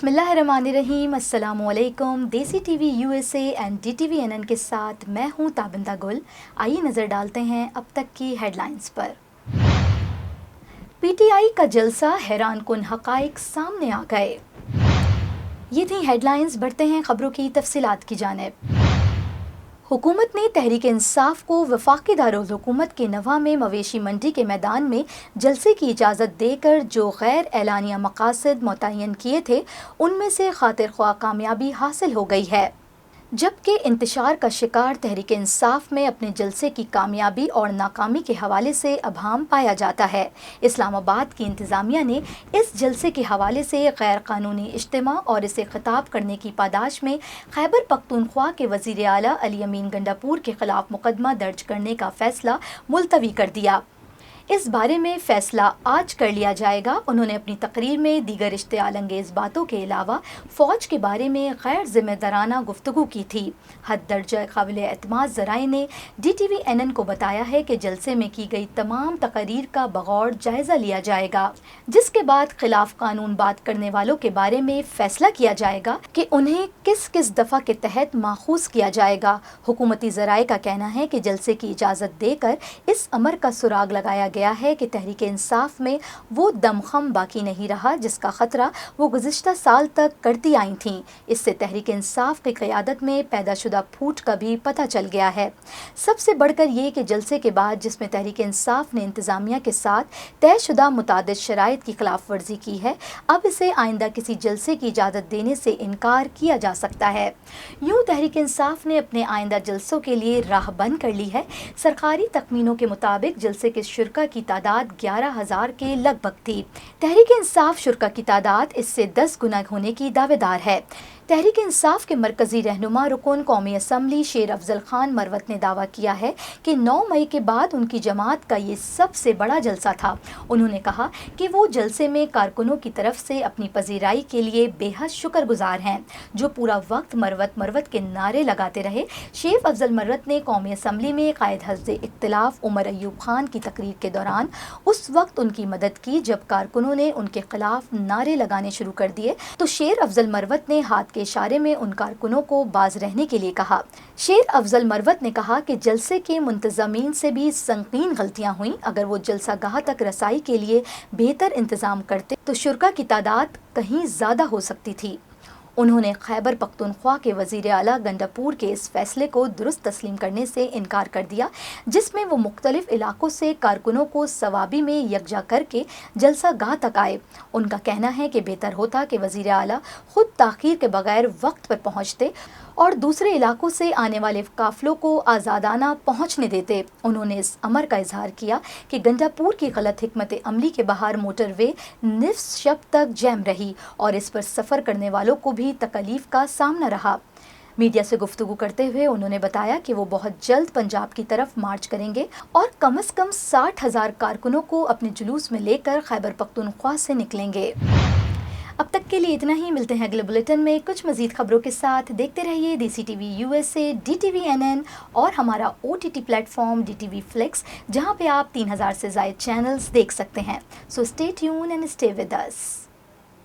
बिस्मिल्लाहिर्रहमानिर्रहीम। अस्सलामु अलैकुम। Desi TV USA and DTV NN के साथ मैं हूं ताबिंदा गुल। आइए नज़र डालते हैं अब तक की हेडलाइंस पर। पीटीआई का जलसा, हैरान कुन हक़ाइक़ सामने आ गए। ये थी हेडलाइंस। बढ़ते हैं खबरों की तफसीलात की जानिब। हुकूमत ने तहरीक इंसाफ को वफाकी दारुल हुकूमत के नवा में मवेशी मंडी के मैदान में जलसे की इजाज़त देकर जो गैर एलानिया मकासद मुतय्यन किए थे, उनमें से खातिर ख्वाह कामयाबी हासिल हो गई है। जबकि इंतशार का शिकार तहरीक इंसाफ में अपने जलसे की कामयाबी और नाकामी के हवाले से अभाम पाया जाता है। इस्लामाबाद की इंतज़ामिया ने इस जलसे के हवाले से गैर कानूनी इज्तिमा और इसे खिताब करने की पादाश में खैबर पख्तूनख्वा के वज़ीर आला अली अमीन गंडापुर के खिलाफ मुकदमा दर्ज करने का फैसला मुलतवी कर दिया। इस बारे में फ़ैसला आज कर लिया जाएगा। उन्होंने अपनी तकरीर में दीगर इश्तियाल अंगेज़ बातों के अलावा फ़ौज के बारे में गैर ज़िम्मेदाराना गुफ्तगू की थी। हद दर्जा काबिल एतमाद ज़राए ने डीटीवी एनएन को बताया है कि जलसे में की गई तमाम तकरीर का बगौर जायज़ा लिया जाएगा, जिसके बाद खिलाफ कानून बात करने वालों के बारे में फ़ैसला किया जाएगा कि उन्हें किस किस दफ़ा के तहत माखूज़ किया जाएगा। हुकूमती ज़राए का कहना है कि जलसे की इजाज़त देकर इस अमर का सुराग लगाया गया है कि तहरीक इंसाफ में वो दमखम बाकी नहीं रहा जिसका खतरा वो गुज़िश्ता साल तक करती आई थीं। इससे तहरीक इंसाफ की क़यादत में पैदा शुदा फूट का भी पता चल गया है। सबसे बढ़कर ये कि जलसे के बाद जिसमें तहरीक इंसाफ ने इंतज़ामिया के साथ तयशुदा मुतादिद शराइत की खिलाफ वर्जी की है, अब इसे आइंदा किसी जलसे की इजाज़त देने से इनकार किया जा सकता है। यूँ तहरीक इंसाफ ने अपने आइंदा जलसों के लिए राह बंद कर ली है। सरकारी तखमीनों के मुताबिक जलसे के शुरका की तादाद 11,000 के लगभग थी। तहरीक इंसाफ शुरका की तादाद इससे 10 गुना होने की दावेदार है। तहरीक इंसाफ के मरकजी रहनुमा रुकन कौमी असम्बली शेर अफजल खान मरवत ने दावा किया है कि 9 मई के बाद उनकी जमात का ये सबसे बड़ा जलसा था। उन्होंने कहा कि वो जलसे में कारकुनों की तरफ से अपनी पजीराई के लिए बेहद शुक्रगुजार हैं, जो पूरा वक्त मरवत मरवत के नारे लगाते रहे। शेर अफजल मरवत ने कौमी असम्बली में कायद हज़्ब इख्तिलाफ उमर अयूब खान की तकरीर के दौरान उस वक्त उनकी मदद की जब कारकुनों ने उनके खिलाफ नारे लगाने शुरू कर दिए, तो शेर अफजल मरवत ने हाथ के इशारे में उन कारकुनों को बाज रहने के लिए कहा। शेर अफजल मरवत ने कहा कि जलसे के मुंतज़मीन से भी संगीन गलतियां हुई। अगर वो जलसा गाह तक रसाई के लिए बेहतर इंतजाम करते तो शुरका की तादाद कहीं ज़्यादा हो सकती थी। उन्होंने खैबर पख्तूनख्वा के वज़ीर आला गंडापुर के इस फैसले को दुरुस्त तस्लीम करने से इनकार कर दिया, जिसमें वो मुख्तलिफ इलाकों से कारकुनों को सवाबी में यकजा करके जलसा गाह तक आए। उनका कहना है कि बेहतर होता कि वज़ीर आला खुद ताख़ीर के बगैर वक्त पर पहुँचते और दूसरे इलाकों से आने वाले काफ़िलों को आज़ादाना पहुँचने देते। उन्होंने इस अमर का इजहार किया कि गंडापुर की गलत हिकमत अमली के बाहर मोटरवे निस्फ शब तक जैम रही और इस पर सफ़र करने वालों को भी तकलीफ का सामना रहा। मीडिया से गुफ्तगू करते हुए उन्होंने बताया कि वो बहुत जल्द पंजाब की तरफ मार्च करेंगे और कम से कम 60,000 कारकुनों को अपने जुलूस में लेकर खैबर पख्तूनख्वा से निकलेंगे। अब तक के लिए इतना ही। मिलते हैं अगले बुलेटिन में कुछ मज़ीद खबरों के साथ। देखते रहिए देसी टीवी यूएसए, डीटीवी एनएन और हमारा ओटीटी प्लेटफॉर्म डीटीवी फ्लिक्स, जहां पे आप 3000 से ज़ायद चैनल्स देख सकते हैं। So stay tune and stay with us.